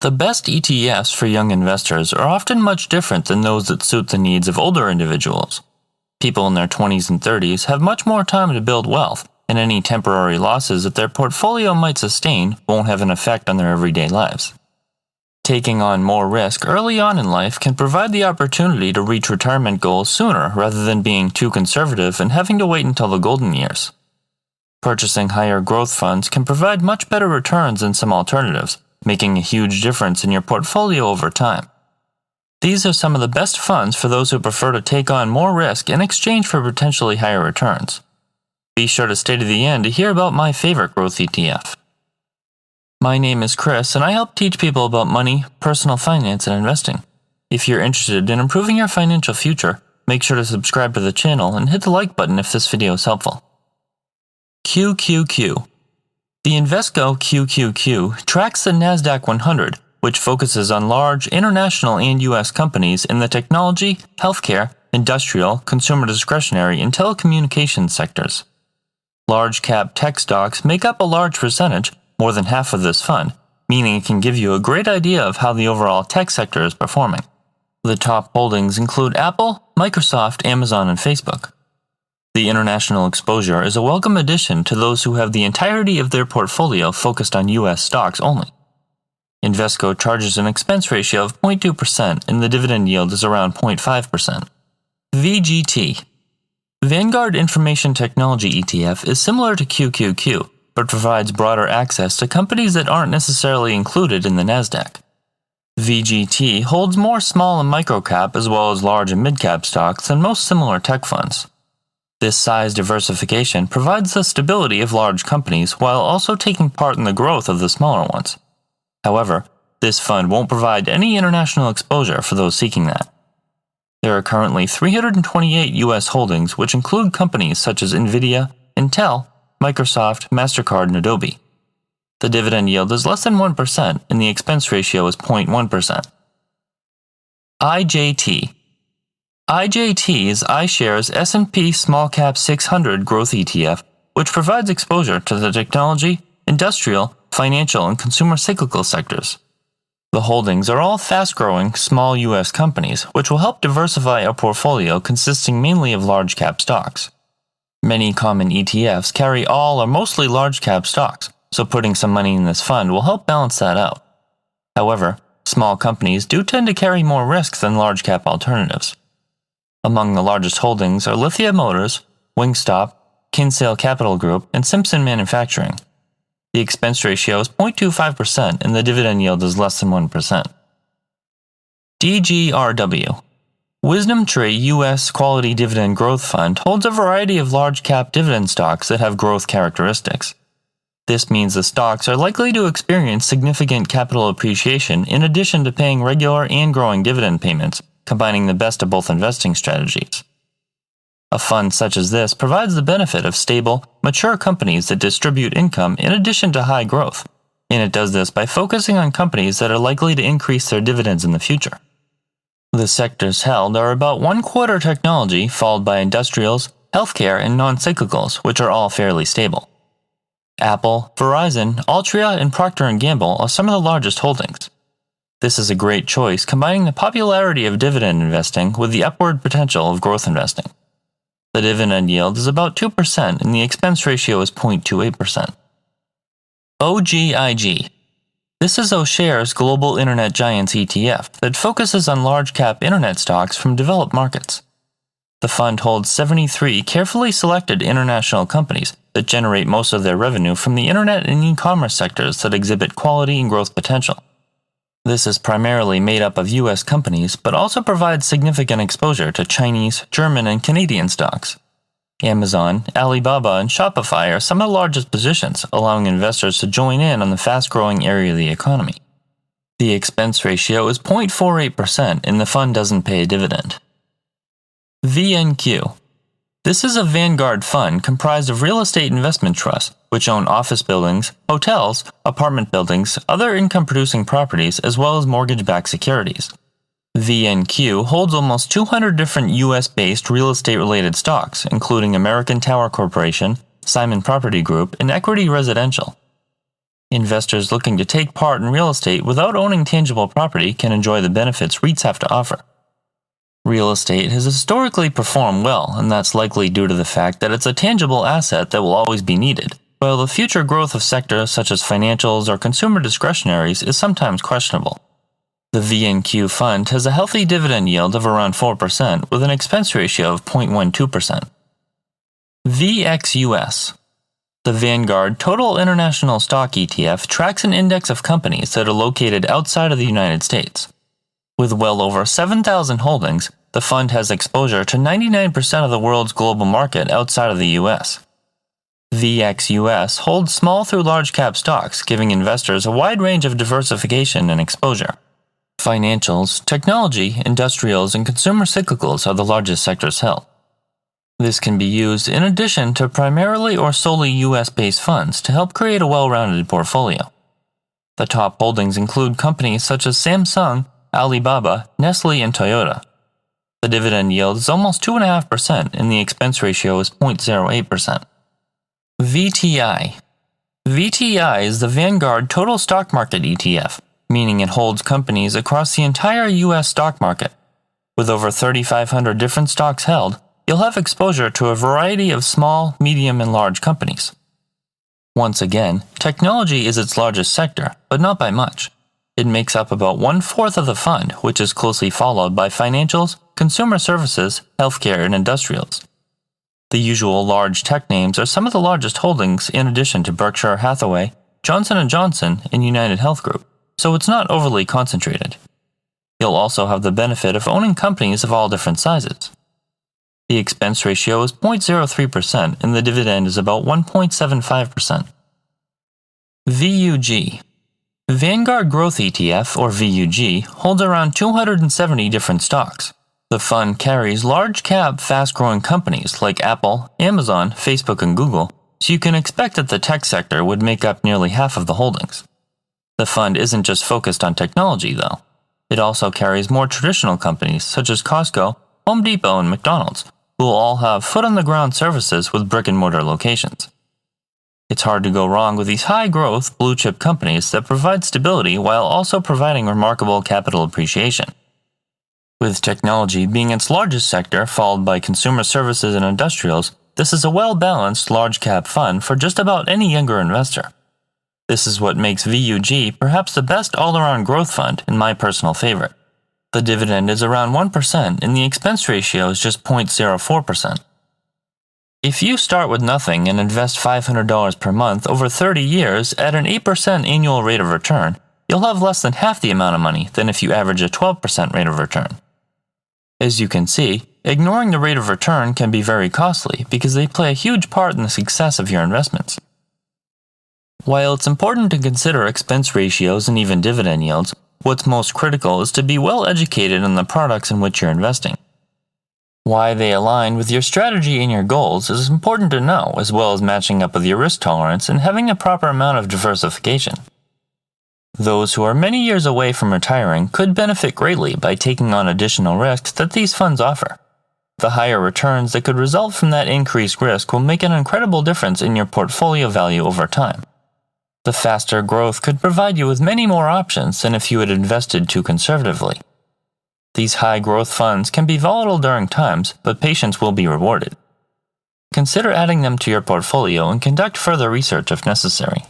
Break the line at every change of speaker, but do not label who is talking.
The best ETFs for young investors are often much different than those that suit the needs of older individuals. People in their 20s and 30s have much more time to build wealth, and any temporary losses that their portfolio might sustain won't have an effect on their everyday lives. Taking on more risk early on in life can provide the opportunity to reach retirement goals sooner rather than being too conservative and having to wait until the golden years. Purchasing higher growth funds can provide much better returns than some alternatives, making a huge difference in your portfolio over time. These are some of the best funds for those who prefer to take on more risk in exchange for potentially higher returns. Be sure to stay to the end to hear about my favorite growth ETF. My name is Chris, and I help teach people about money, personal finance, and investing. If you're interested in improving your financial future, make sure to subscribe to the channel and hit the like button if this video is helpful. QQQ. The Invesco QQQ tracks the NASDAQ 100, which focuses on large international and U.S. companies in the technology, healthcare, industrial, consumer discretionary, and telecommunications sectors. Large-cap tech stocks make up a large percentage, more than half of this fund, meaning it can give you a great idea of how the overall tech sector is performing. The top holdings include Apple, Microsoft, Amazon, and Facebook. The international exposure is a welcome addition to those who have the entirety of their portfolio focused on U.S. stocks only. Invesco charges an expense ratio of 0.2% and the dividend yield is around 0.5%. VGT. Vanguard Information Technology ETF is similar to QQQ, but provides broader access to companies that aren't necessarily included in the NASDAQ. VGT holds more small and micro-cap as well as large and mid-cap stocks than most similar tech funds. This size diversification provides the stability of large companies while also taking part in the growth of the smaller ones. However, this fund won't provide any international exposure for those seeking that. There are currently 328 U.S. holdings, which include companies such as NVIDIA, int'l, Microsoft, MasterCard, and Adobe. The dividend yield is less than 1%, and the expense ratio is 0.1%. IJT. IJT is iShares S&P Small Cap 600 Growth ETF, which provides exposure to the technology, industrial, financial, and consumer cyclical sectors. The holdings are all fast-growing, small U.S. companies, which will help diversify a portfolio consisting mainly of large-cap stocks. Many common ETFs carry all or mostly large-cap stocks, so putting some money in this fund will help balance that out. However, small companies do tend to carry more risk than large-cap alternatives. Among the largest holdings are Lithia Motors, Wingstop, Kinsale Capital Group, and Simpson Manufacturing. The expense ratio is 0.25% and the dividend yield is less than 1%. DGRW. WisdomTree U.S. Quality Dividend Growth Fund holds a variety of large-cap dividend stocks that have growth characteristics. This means the stocks are likely to experience significant capital appreciation in addition to paying regular and growing dividend payments, combining the best of both investing strategies. A fund such as this provides the benefit of stable, mature companies that distribute income in addition to high growth, and it does this by focusing on companies that are likely to increase their dividends in the future. The sectors held are about 1/4 technology, followed by industrials, healthcare, and non-cyclicals, which are all fairly stable. Apple, Verizon, Altria, and Procter & Gamble are some of the largest holdings. This is a great choice, combining the popularity of dividend investing with the upward potential of growth investing. The dividend yield is about 2% and the expense ratio is 0.28%. OGIG. This is iShares Global Internet Giants ETF that focuses on large-cap internet stocks from developed markets. The fund holds 73 carefully selected international companies that generate most of their revenue from the internet and e-commerce sectors that exhibit quality and growth potential. This is primarily made up of U.S. companies, but also provides significant exposure to Chinese, German, and Canadian stocks. Amazon, Alibaba, and Shopify are some of the largest positions, allowing investors to join in on the fast-growing area of the economy. The expense ratio is 0.48% and the fund doesn't pay a dividend. VNQ. This is a Vanguard fund comprised of real estate investment trusts, which own office buildings, hotels, apartment buildings, other income-producing properties, as well as mortgage-backed securities. VNQ holds almost 200 different U.S.-based real estate-related stocks, including American Tower Corporation, Simon Property Group, and Equity Residential. Investors looking to take part in real estate without owning tangible property can enjoy the benefits REITs have to offer. Real estate has historically performed well, and that's likely due to the fact that it's a tangible asset that will always be needed, while the future growth of sectors such as financials or consumer discretionaries is sometimes questionable. The VNQ fund has a healthy dividend yield of around 4% with an expense ratio of 0.12%. VXUS. The Vanguard Total International Stock ETF tracks an index of companies that are located outside of the United States. With well over 7,000 holdings, the fund has exposure to 99% of the world's global market outside of the US. VXUS holds small through large cap stocks, giving investors a wide range of diversification and exposure. Financials, technology, industrials, and consumer cyclicals are the largest sectors held. This can be used in addition to primarily or solely US-based funds to help create a well-rounded portfolio. The top holdings include companies such as Samsung, Alibaba, Nestle, and Toyota. The dividend yield is almost 2.5% and the expense ratio is 0.08%. VTI. VTI is the Vanguard Total Stock Market ETF, meaning it holds companies across the entire US stock market. With over 3,500 different stocks held, you'll have exposure to a variety of small, medium, and large companies. Once again, technology is its largest sector, but not by much. It makes up about 1/4 of the fund, which is closely followed by financials, consumer services, healthcare, and industrials. The usual large tech names are some of the largest holdings in addition to Berkshire Hathaway, Johnson & Johnson, and United Health Group, so it's not overly concentrated. You'll also have the benefit of owning companies of all different sizes. The expense ratio is 0.03% and the dividend is about 1.75%. VUG. Vanguard Growth ETF, or VUG, holds around 270 different stocks. The fund carries large-cap, fast-growing companies like Apple, Amazon, Facebook, and Google, so you can expect that the tech sector would make up nearly half of the holdings. The fund isn't just focused on technology, though. It also carries more traditional companies such as Costco, Home Depot, and McDonald's, who will all have foot-on-the-ground services with brick-and-mortar locations. It's hard to go wrong with these high-growth, blue-chip companies that provide stability while also providing remarkable capital appreciation. With technology being its largest sector, followed by consumer services and industrials, this is a well-balanced, large-cap fund for just about any younger investor. This is what makes VUG perhaps the best all-around growth fund and my personal favorite. The dividend is around 1% and the expense ratio is just 0.04%. If you start with nothing and invest $500 per month over 30 years at an 8% annual rate of return, you'll have less than half the amount of money than if you average a 12% rate of return. As you can see, ignoring the rate of return can be very costly because they play a huge part in the success of your investments. While it's important to consider expense ratios and even dividend yields, what's most critical is to be well educated on the products in which you're investing. Why they align with your strategy and your goals is important to know, as well as matching up with your risk tolerance and having a proper amount of diversification. Those who are many years away from retiring could benefit greatly by taking on additional risks that these funds offer. The higher returns that could result from that increased risk will make an incredible difference in your portfolio value over time. The faster growth could provide you with many more options than if you had invested too conservatively. These high-growth funds can be volatile during times, but patience will be rewarded. Consider adding them to your portfolio and conduct further research if necessary.